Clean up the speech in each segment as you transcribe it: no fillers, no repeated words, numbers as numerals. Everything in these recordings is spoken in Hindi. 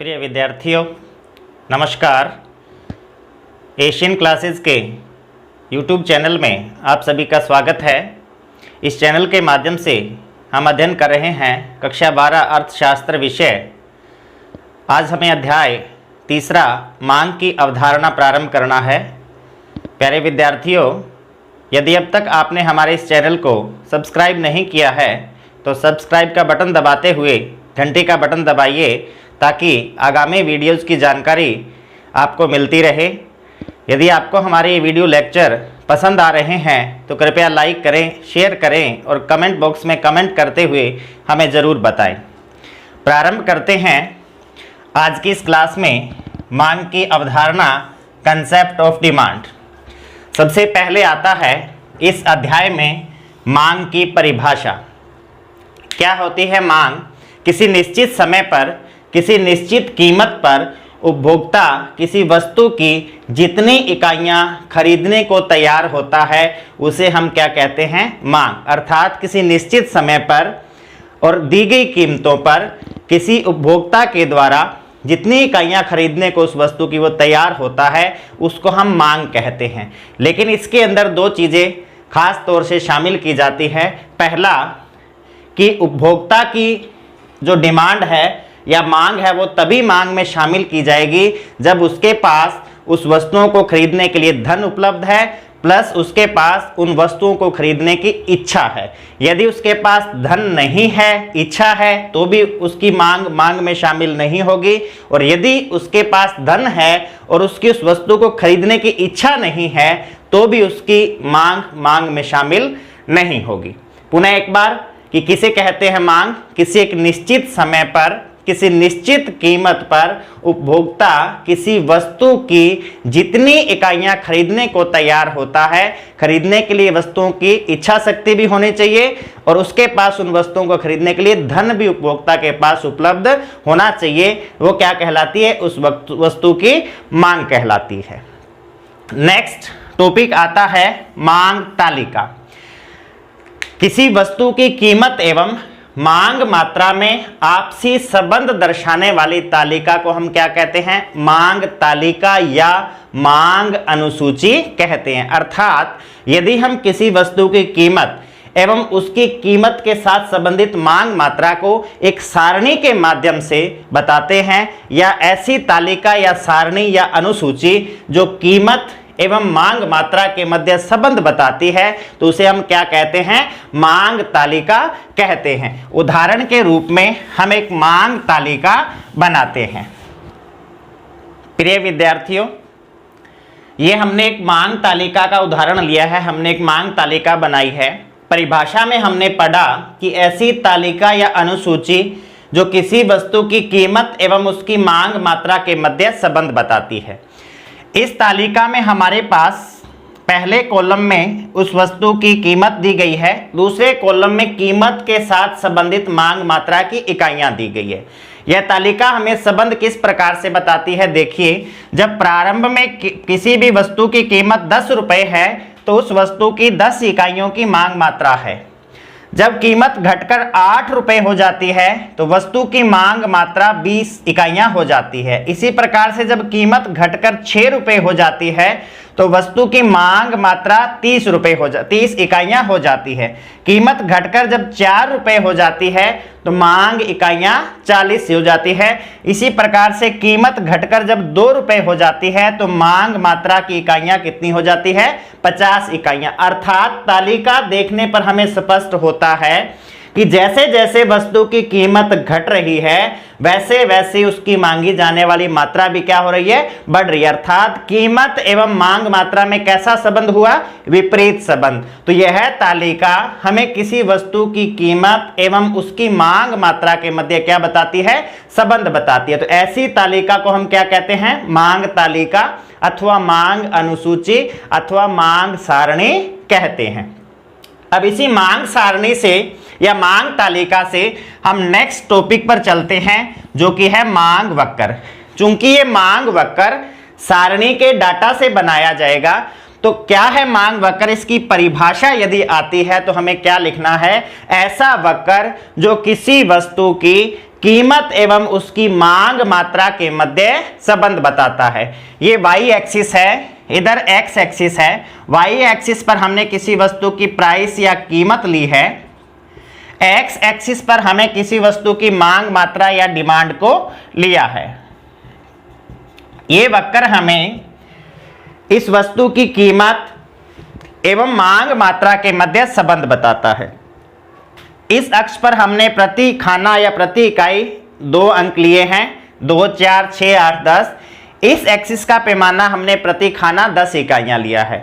प्रिय विद्यार्थियों, नमस्कार। एशियन क्लासेस के YouTube चैनल में आप सभी का स्वागत है। इस चैनल के माध्यम से हम अध्ययन कर रहे हैं कक्षा 12 अर्थशास्त्र विषय। आज हमें अध्याय तीसरा मांग की अवधारणा प्रारंभ करना है। प्यारे विद्यार्थियों, यदि अब तक आपने हमारे इस चैनल को सब्सक्राइब नहीं किया है तो सब्सक्राइब का बटन दबाते हुए घंटी का बटन दबाइए ताकि आगामी वीडियोज़ की जानकारी आपको मिलती रहे। यदि आपको हमारे ये वीडियो लेक्चर पसंद आ रहे हैं तो कृपया लाइक करें, शेयर करें और कमेंट बॉक्स में कमेंट करते हुए हमें ज़रूर बताएं। प्रारंभ करते हैं आज की इस क्लास में मांग की अवधारणा, कंसेप्ट ऑफ डिमांड। सबसे पहले आता है इस अध्याय में मांग की परिभाषा। क्या होती है मांग? किसी निश्चित समय पर किसी निश्चित कीमत पर उपभोक्ता किसी वस्तु की जितनी इकाइयां खरीदने को तैयार होता है उसे हम क्या कहते हैं? मांग। अर्थात किसी निश्चित समय पर और दी गई कीमतों पर किसी उपभोक्ता के द्वारा जितनी इकाइयां खरीदने को उस वस्तु की वो तैयार होता है उसको हम मांग कहते हैं। लेकिन इसके अंदर दो चीज़ें खास तौर से शामिल की जाती है। पहला कि उपभोक्ता की जो डिमांड है या मांग है वो तभी मांग में शामिल की जाएगी जब उसके पास उस वस्तुओं को खरीदने के लिए धन उपलब्ध है, प्लस उसके पास उन वस्तुओं को खरीदने की इच्छा है। यदि उसके पास धन नहीं है, इच्छा है, तो भी उसकी मांग में शामिल नहीं होगी। और यदि उसके पास धन है और उसकी उस वस्तु को खरीदने की इच्छा नहीं है तो भी उसकी मांग में शामिल नहीं होगी। पुनः एक बार कि किसे कहते हैं मांग? किसी एक निश्चित समय पर किसी निश्चित कीमत पर उपभोक्ता किसी वस्तु की जितनी इकाइयां खरीदने को तैयार होता है, खरीदने के लिए वस्तुओं की इच्छा शक्ति भी होनी चाहिए और उसके पास उन वस्तुओं को खरीदने के लिए धन भी उपभोक्ता के पास उपलब्ध होना चाहिए। वो क्या कहलाती है? उस वस्तु की मांग कहलाती है। नेक्स्ट टॉपिक आता है मांग तालिका। किसी वस्तु की कीमत एवं मांग मात्रा में आपसी संबंध दर्शाने वाली तालिका को हम क्या कहते हैं? मांग तालिका या मांग अनुसूची कहते हैं। अर्थात यदि हम किसी वस्तु की कीमत एवं उसकी कीमत के साथ संबंधित मांग मात्रा को एक सारणी के माध्यम से बताते हैं या ऐसी तालिका या सारणी या अनुसूची जो कीमत एवं मांग मात्रा के मध्य संबंध बताती है तो उसे हम क्या कहते हैं? मांग तालिका कहते हैं। उदाहरण के रूप में हम एक मांग तालिका बनाते हैं। प्रिय विद्यार्थियों, ये हमने एक मांग तालिका का उदाहरण लिया है। हमने एक मांग तालिका बनाई है। परिभाषा में हमने पढ़ा कि ऐसी तालिका या अनुसूची जो किसी वस्तु की कीमत एवं उसकी मांग मात्रा के मध्य संबंध बताती है। इस तालिका में हमारे पास पहले कॉलम में उस वस्तु की कीमत दी गई है, दूसरे कॉलम में कीमत के साथ संबंधित मांग मात्रा की इकाइयां दी गई है। यह तालिका हमें संबंध किस प्रकार से बताती है? देखिए, जब प्रारंभ में किसी भी वस्तु की कीमत 10 रुपये है तो उस वस्तु की 10 इकाइयों की मांग मात्रा है। जब कीमत घटकर 8 रुपये हो जाती है तो वस्तु की मांग मात्रा 20 इकाइयां हो जाती है। इसी प्रकार से जब कीमत घटकर 6 रुपये हो जाती है तो वस्तु की मांग मात्रा 30 इकाइयां हो जाती है। कीमत घटकर जब 4 रुपये हो जाती है तो मांग इकाइयां 40 हो जाती है। इसी प्रकार से कीमत घटकर जब 2 रुपये हो जाती है तो मांग मात्रा की इकाइयां कितनी हो जाती है? 50 इकाइयां। अर्थात तालिका देखने पर हमें स्पष्ट होता है कि जैसे जैसे वस्तु की कीमत घट रही है वैसे वैसे उसकी मांगी जाने वाली मात्रा भी क्या हो रही है? बढ़ रही है। अर्थात कीमत एवं मांग मात्रा में कैसा संबंध हुआ? विपरीत संबंध। तो यह तालिका हमें किसी वस्तु की कीमत एवं उसकी मांग मात्रा के मध्य क्या बताती है? संबंध बताती है। तो ऐसी तालिका को हम क्या कहते हैं? मांग तालिका अथवा मांग अनुसूची अथवा मांग सारणी कहते हैं। अब इसी मांग सारणी से या मांग तालिका से हम नेक्स्ट टॉपिक पर चलते हैं जो कि है मांग वक्र। चूंकि ये मांग वक्र सारणी के डाटा से बनाया जाएगा तो क्या है मांग वक्र? इसकी परिभाषा यदि आती है तो हमें क्या लिखना है? ऐसा वक्र जो किसी वस्तु की कीमत एवं उसकी मांग मात्रा के मध्य संबंध बताता है। ये वाई एक्सिस है, इधर एक्स एक्सिस है। वाई एक्सिस पर हमने किसी वस्तु की प्राइस या कीमत ली है, एक्स एक्सिस पर हमें किसी वस्तु की मांग मात्रा या डिमांड को लिया है। ये वक्र हमें इस वस्तु की कीमत एवं मांग मात्रा के मध्य संबंध बताता है। इस अक्ष पर हमने प्रति खाना या प्रति इकाई 2 अंक लिए हैं, 2, 4, 6, 8, 10। इस एक्सिस का पैमाना हमने प्रति खाना 10 इकाइयां लिया है।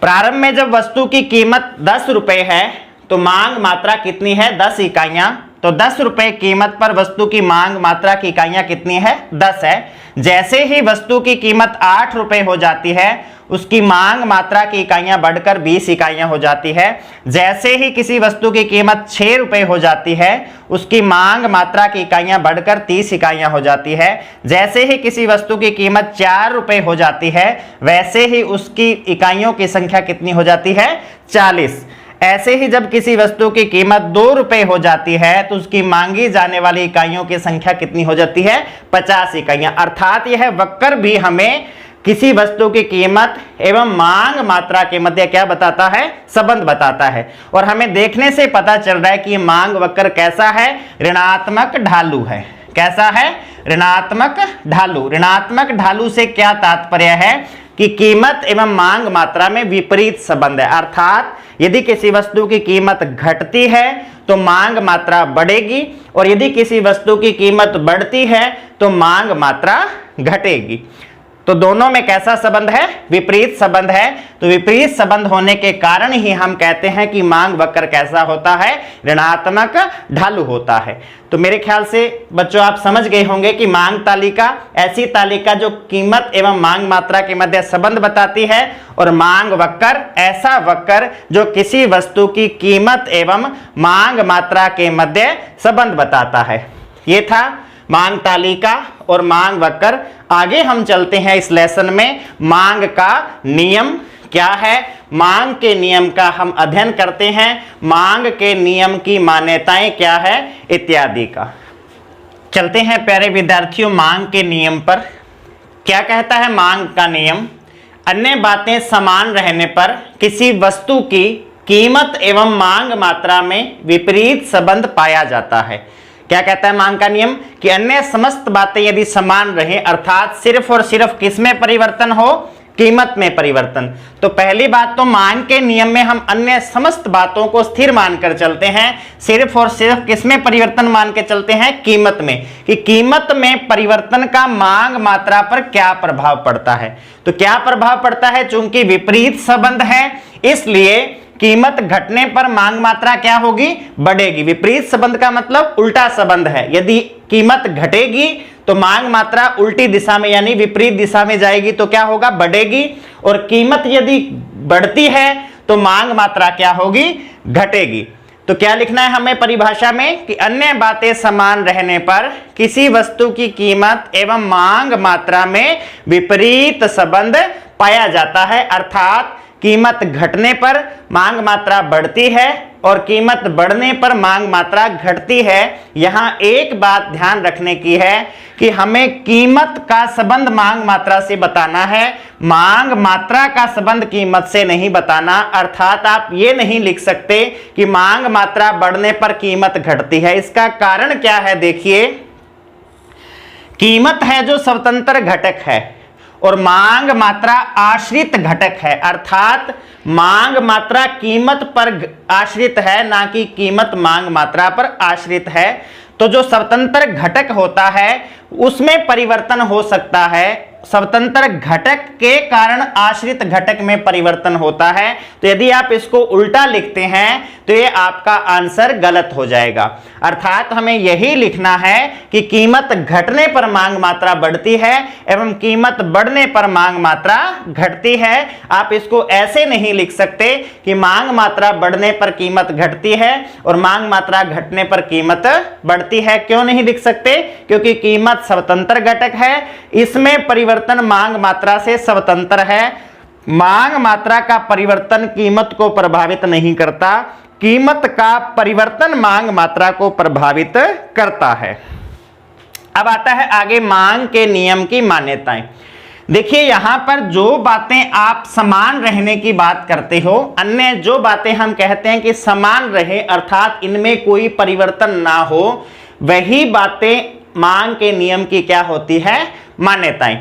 प्रारंभ में जब वस्तु की कीमत 10 रुपए है तो मांग मात्रा कितनी है? 10 इकाइयां। तो 10 रुपए कीमत पर वस्तु की मांग मात्रा की इकाइयां कितनी है? 10 है। जैसे ही वस्तु की कीमत 8 रुपए हो जाती है उसकी मांग मात्रा की इकाइयां बढ़कर 20 इकाइयां हो जाती है। जैसे ही किसी वस्तु की कीमत 6 रुपए हो जाती है उसकी मांग मात्रा की इकाइयां बढ़कर 30 इकाइयां हो जाती है। जैसे ही किसी वस्तु की कीमत 4 रुपए हो जाती है वैसे ही उसकी इकाइयों की संख्या कितनी हो जाती है? 40। ऐसे ही जब किसी वस्तु की कीमत 2 रुपए हो जाती है तो उसकी मांगी जाने वाली इकाइयों की संख्या कितनी हो जाती है? 50 इकाइयां। अर्थात यह वक्र भी हमें किसी वस्तु की कीमत एवं मांग मात्रा के मध्य क्या बताता है? संबंध बताता है। और हमें देखने से पता चल रहा है कि मांग वक्र कैसा है? ऋणात्मक ढालू है। कैसा है? ऋणात्मक ढालू। ऋणात्मक ढालू से क्या तात्पर्य है कि कीमत एवं मांग मात्रा में विपरीत संबंध है। अर्थात यदि किसी वस्तु की कीमत घटती है तो मांग मात्रा बढ़ेगी और यदि किसी वस्तु की कीमत बढ़ती है तो मांग मात्रा घटेगी। तो दोनों में कैसा संबंध है? विपरीत संबंध है। तो विपरीत संबंध होने के कारण ही हम कहते हैं कि मांग वक्र कैसा होता है? ऋणात्मक ढालू होता है। तो मेरे ख्याल से बच्चों आप समझ गए होंगे कि मांग तालिका ऐसी तालिका जो कीमत एवं मांग मात्रा के मध्य संबंध बताती है और मांग वक्र ऐसा वक्र जो किसी वस्तु की कीमत एवं मांग मात्रा के मध्य संबंध बताता है। ये था मांग तालिका और मांग वक्र। आगे हम चलते हैं इस लेसन में। मांग का नियम क्या है? मांग के नियम का हम अध्ययन करते हैं। मांग के नियम की मान्यताएं क्या है इत्यादि का। चलते हैं प्यारे विद्यार्थियों मांग के नियम पर। क्या कहता है मांग का नियम? अन्य बातें समान रहने पर किसी वस्तु की कीमत एवं मांग मात्रा में विपरीत संबंध पाया जाता है। क्या कहता है मांग का नियम? कि अन्य समस्त बातें यदि समान रहें अर्थात सिर्फ और सिर्फ किसमें परिवर्तन हो? कीमत में परिवर्तन। तो पहली बात तो मांग के नियम में हम अन्य समस्त बातों को स्थिर मानकर चलते हैं, सिर्फ और सिर्फ किसमें परिवर्तन मान के चलते हैं? कीमत में। कि कीमत में परिवर्तन का मांग मात्रा पर क्या प्रभाव पड़ता है? तो क्या प्रभाव पड़ता है? चूंकि विपरीत संबंध है इसलिए कीमत घटने पर मांग मात्रा क्या होगी? बढ़ेगी। विपरीत संबंध का मतलब उल्टा संबंध है। यदि कीमत घटेगी तो मांग मात्रा उल्टी दिशा में यानी विपरीत दिशा में जाएगी तो क्या होगा? बढ़ेगी। और कीमत यदि बढ़ती है तो मांग मात्रा क्या होगी? घटेगी। तो क्या लिखना है हमें परिभाषा में? कि अन्य बातें समान रहने पर किसी वस्तु की कीमत एवं मांग मात्रा में विपरीत संबंध पाया जाता है। अर्थात कीमत घटने पर मांग मात्रा बढ़ती है और कीमत बढ़ने पर मांग मात्रा घटती है। यहां एक बात ध्यान रखने की है कि हमें कीमत का संबंध मांग मात्रा से बताना है, मांग मात्रा का संबंध कीमत से नहीं बताना। अर्थात आप ये नहीं लिख सकते कि मांग मात्रा बढ़ने पर कीमत घटती है। इसका कारण क्या है? देखिए, कीमत है जो स्वतंत्र घटक है और मांग मात्रा आश्रित घटक है। अर्थात मांग मात्रा कीमत पर आश्रित है ना कि कीमत मांग मात्रा पर आश्रित है। तो जो स्वतंत्र घटक होता है उसमें परिवर्तन हो सकता है। स्वतंत्र घटक के कारण आश्रित घटक में परिवर्तन होता है। तो यदि आप इसको उल्टा लिखते हैं तो ये आपका आंसर गलत हो जाएगा। अर्थात हमें यही लिखना है कि कीमत घटने पर मांग मात्रा बढ़ती है एवं कीमत बढ़ने पर मांग मात्रा घटती है। आप इसको ऐसे नहीं लिख सकते कि मांग मात्रा बढ़ने पर कीमत घटती है और मांग मात्रा घटने पर कीमत बढ़ती है। क्यों नहीं लिख सकते? क्योंकि कीमत स्वतंत्र घटक है, इसमें परिवर्तन मांग मात्रा से स्वतंत्र है। मांग मात्रा का परिवर्तन कीमत को प्रभावित नहीं करता। कीमत का परिवर्तन मांग मात्रा को प्रभावित करता है। अब आता है आगे मांग के नियम की मान्यताएं। देखिए यहां पर जो बातें आप समान रहने की बात करते हो, अन्य जो बातें हम कहते हैं कि समान रहे अर्थात इनमें कोई परिवर्तन ना हो, वही बातें मांग के नियम की क्या होती है, मान्यताएं।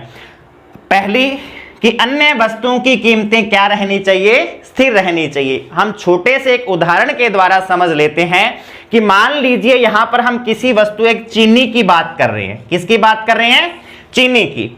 पहली कि अन्य वस्तुओं की कीमतें क्या रहनी चाहिए, स्थिर रहनी चाहिए। हम छोटे से एक उदाहरण के द्वारा समझ लेते हैं कि मान लीजिए यहां पर हम किसी वस्तु, एक चीनी की बात कर रहे हैं। किसकी बात कर रहे हैं, चीनी की।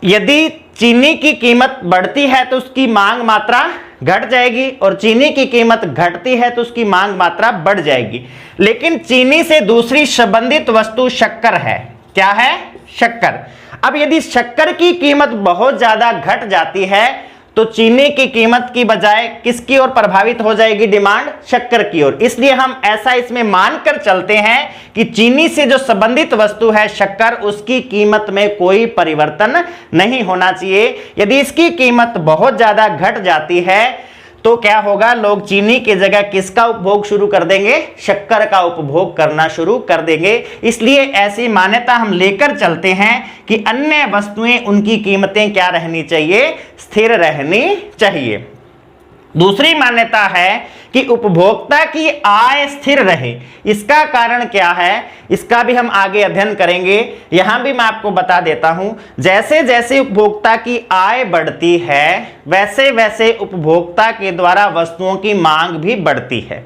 यदि चीनी की कीमत बढ़ती है तो उसकी मांग मात्रा घट जाएगी, और चीनी की कीमत घटती है तो उसकी मांग मात्रा बढ़ जाएगी। लेकिन चीनी से दूसरी संबंधित वस्तु शक्कर है। क्या है, शक्कर। अब यदि शक्कर की कीमत बहुत ज्यादा घट जाती है तो चीनी की कीमत की बजाय किसकी ओर प्रभावित हो जाएगी, डिमांड शक्कर की ओर। इसलिए हम ऐसा इसमें मानकर चलते हैं कि चीनी से जो संबंधित वस्तु है शक्कर, उसकी कीमत में कोई परिवर्तन नहीं होना चाहिए। यदि इसकी कीमत बहुत ज्यादा घट जाती है तो क्या होगा, लोग चीनी की जगह किसका उपभोग शुरू कर देंगे, शक्कर का उपभोग करना शुरू कर देंगे। इसलिए ऐसी मान्यता हम लेकर चलते हैं कि अन्य वस्तुएं, उनकी कीमतें क्या रहनी चाहिए, स्थिर रहनी चाहिए। दूसरी मान्यता है कि उपभोक्ता की आय स्थिर रहे। इसका कारण क्या है, इसका भी हम आगे अध्ययन करेंगे। यहां भी मैं आपको बता देता हूं, जैसे जैसे उपभोक्ता की आय बढ़ती है वैसे वैसे उपभोक्ता के द्वारा वस्तुओं की मांग भी बढ़ती है।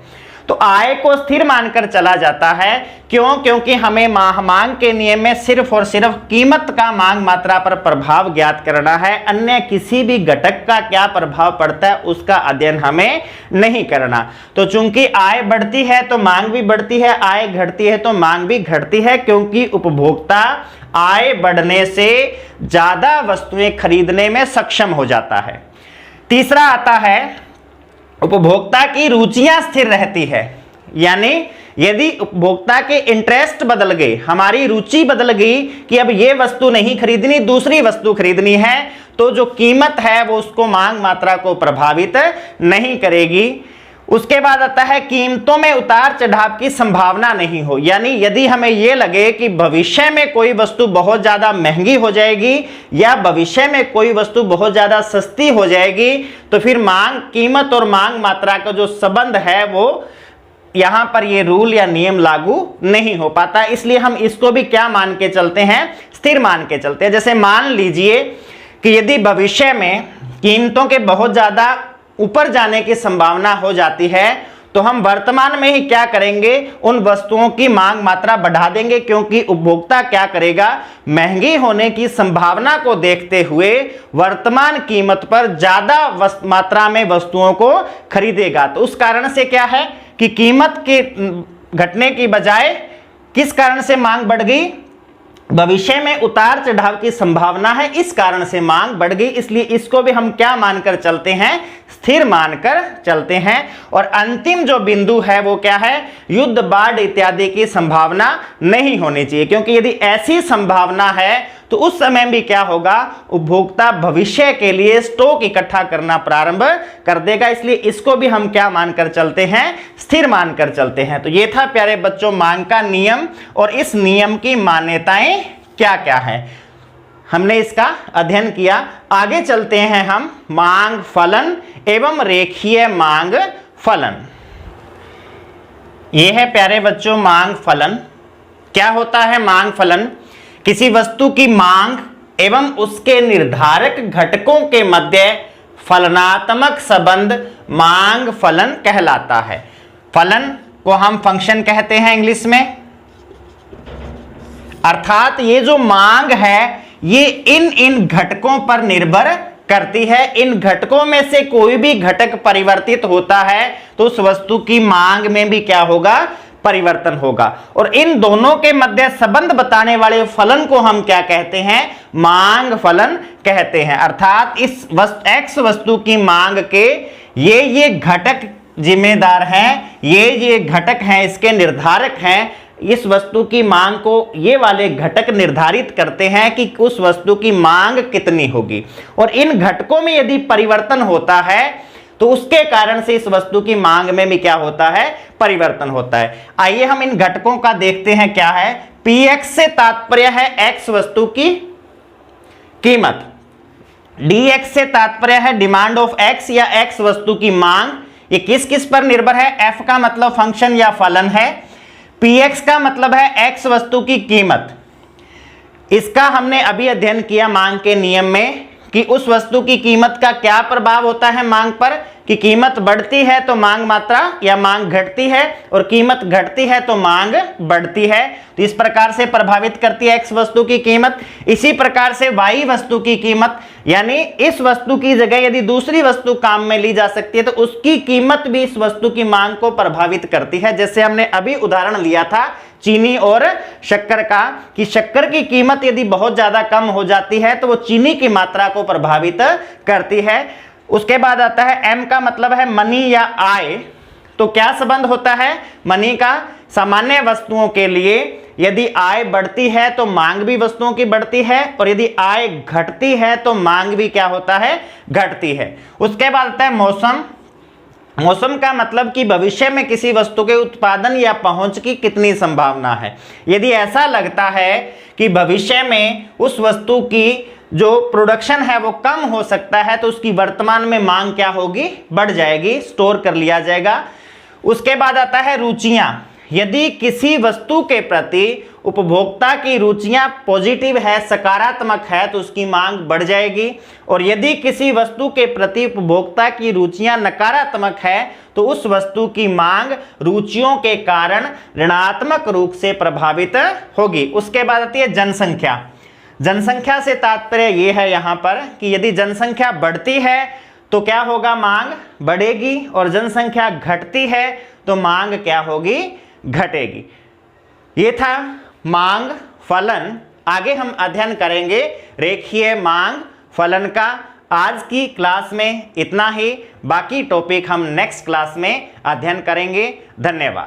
तो आय को स्थिर मानकर चला जाता है। क्यों, क्योंकि हमें मांग के नियम में सिर्फ और सिर्फ कीमत का मांग मात्रा पर प्रभाव ज्ञात करना है, अन्य किसी भी घटक का क्या प्रभाव पड़ता है उसका अध्ययन हमें नहीं करना। तो चूंकि आय बढ़ती है तो मांग भी बढ़ती है, आय घटती है तो मांग भी घटती है, क्योंकि उपभोक्ता आय बढ़ने से ज्यादा वस्तुएं खरीदने में सक्षम हो जाता है। तीसरा आता है उपभोक्ता की रुचियां स्थिर रहती है। यानी यदि उपभोक्ता के इंटरेस्ट बदल गए, हमारी रुचि बदल गई कि अब ये वस्तु नहीं खरीदनी, दूसरी वस्तु खरीदनी है, तो जो कीमत है वो उसको मांग मात्रा को प्रभावित नहीं करेगी। उसके बाद आता है कीमतों में उतार चढ़ाव की संभावना नहीं हो। यानी यदि हमें यह लगे कि भविष्य में कोई वस्तु बहुत ज्यादा महंगी हो जाएगी या भविष्य में कोई वस्तु बहुत ज्यादा सस्ती हो जाएगी, तो फिर कीमत और मांग मात्रा का जो संबंध है वो यहां पर ये रूल या नियम लागू नहीं हो पाता। इसलिए हम इसको भी क्या मान के चलते हैं, स्थिर मान के चलते हैं। जैसे मान लीजिए कि यदि भविष्य में कीमतों के बहुत ज्यादा ऊपर जाने की संभावना हो जाती है तो हम वर्तमान में ही क्या करेंगे, उन वस्तुओं की मांग मात्रा बढ़ा देंगे, क्योंकि उपभोक्ता क्या करेगा, महंगी होने की संभावना को देखते हुए वर्तमान कीमत पर ज्यादा मात्रा में वस्तुओं को खरीदेगा। तो उस कारण से क्या है कि कीमत के घटने की बजाय किस कारण से मांग बढ़ गई, भविष्य में उतार चढ़ाव की संभावना है, इस कारण से मांग बढ़ गई। इसलिए इसको भी हम क्या मानकर चलते हैं, स्थिर मानकर चलते हैं। और अंतिम जो बिंदु है वो क्या है, युद्ध, बाढ़ इत्यादि की संभावना नहीं होनी चाहिए, क्योंकि यदि ऐसी संभावना है तो उस समय भी क्या होगा, उपभोक्ता भविष्य के लिए स्टॉक इकट्ठा करना प्रारंभ कर देगा। इसलिए इसको भी हम क्या मानकर चलते हैं, स्थिर मानकर चलते हैं। तो ये था प्यारे बच्चों मांग का नियम, और इस नियम की मान्यताएं क्या क्या है हमने इसका अध्ययन किया। आगे चलते हैं हम मांग फलन एवं रेखीय मांग फलन। यह है प्यारे बच्चों मांग फलन। क्या होता है मांग फलन, किसी वस्तु की मांग एवं उसके निर्धारक घटकों के मध्य फलनात्मक संबंध मांग फलन कहलाता है। फलन को हम फंक्शन कहते हैं इंग्लिश में, अर्थात ये जो मांग है ये इन घटकों पर निर्भर करती है। इन घटकों में से कोई भी घटक परिवर्तित होता है तो उस वस्तु की मांग में भी क्या होगा, परिवर्तन होगा। और इन दोनों के मध्य संबंध बताने वाले फलन को हम क्या कहते हैं, मांग फलन कहते हैं। अर्थात इस एक्स वस्तु की मांग के ये घटक जिम्मेदार हैं, ये घटक हैं, इसके निर्धारक हैं। इस वस्तु की मांग को ये वाले घटक निर्धारित करते हैं कि उस वस्तु की मांग कितनी होगी। और इन घटकों में यदि परिवर्तन होता है तो उसके कारण से इस वस्तु की मांग में भी क्या होता है, परिवर्तन होता है। आइए हम इन घटकों का देखते हैं। क्या है, Px से तात्पर्य है x वस्तु की कीमत, Dx से तात्पर्य है डिमांड ऑफ x या x वस्तु की मांग। ये किस किस पर निर्भर है, f का मतलब फंक्शन या फलन है, Px का मतलब है x वस्तु की कीमत। इसका हमने अभी अध्ययन किया मांग के नियम में कि उस वस्तु की कीमत का क्या प्रभाव होता है मांग पर, कि कीमत बढ़ती है तो मांग मात्रा या मांग घटती है, और कीमत घटती है तो मांग बढ़ती है। तो इस प्रकार से प्रभावित करती है x वस्तु की कीमत। इसी प्रकार से y वस्तु की कीमत, यानी इस वस्तु की जगह यदि दूसरी वस्तु काम में ली जा सकती है तो उसकी कीमत भी इस वस्तु की मांग को प्रभावित करती है। जैसे हमने अभी उदाहरण लिया था चीनी और शक्कर का, कि शक्कर की कीमत यदि बहुत ज्यादा कम हो जाती है तो वो चीनी की मात्रा को प्रभावित करती है। उसके बाद आता है m का मतलब है मनी या आय। तो क्या संबंध होता है मनी का, सामान्य वस्तुओं के लिए यदि आय बढ़ती है तो मांग भी वस्तुओं की बढ़ती है, और यदि आय घटती है तो मांग भी क्या होता है, घटती है। उसके बाद आता है मौसम। मौसम का मतलब कि भविष्य में किसी वस्तु के उत्पादन या पहुंच की कितनी संभावना है। यदि ऐसा लगता है कि भविष्य में उस वस्तु की जो प्रोडक्शन है वो कम हो सकता है तो उसकी वर्तमान में मांग क्या होगी, बढ़ जाएगी, स्टोर कर लिया जाएगा। उसके बाद आता है रुचियां। यदि किसी वस्तु के प्रति उपभोक्ता की रुचियां पॉजिटिव है, सकारात्मक है, तो उसकी मांग बढ़ जाएगी। और यदि किसी वस्तु के प्रति उपभोक्ता की रुचियां नकारात्मक है तो उस वस्तु की मांग रुचियों के कारण ऋणात्मक रूप से प्रभावित होगी। उसके बाद आती है जनसंख्या। जनसंख्या से तात्पर्य यह है यहाँ पर कि यदि जनसंख्या बढ़ती है तो क्या होगा, मांग बढ़ेगी, और जनसंख्या घटती है तो मांग क्या होगी, घटेगी। ये था मांग फलन। आगे हम अध्ययन करेंगे रेखीय मांग फलन का। आज की क्लास में इतना ही, बाकी टॉपिक हम नेक्स्ट क्लास में अध्ययन करेंगे। धन्यवाद।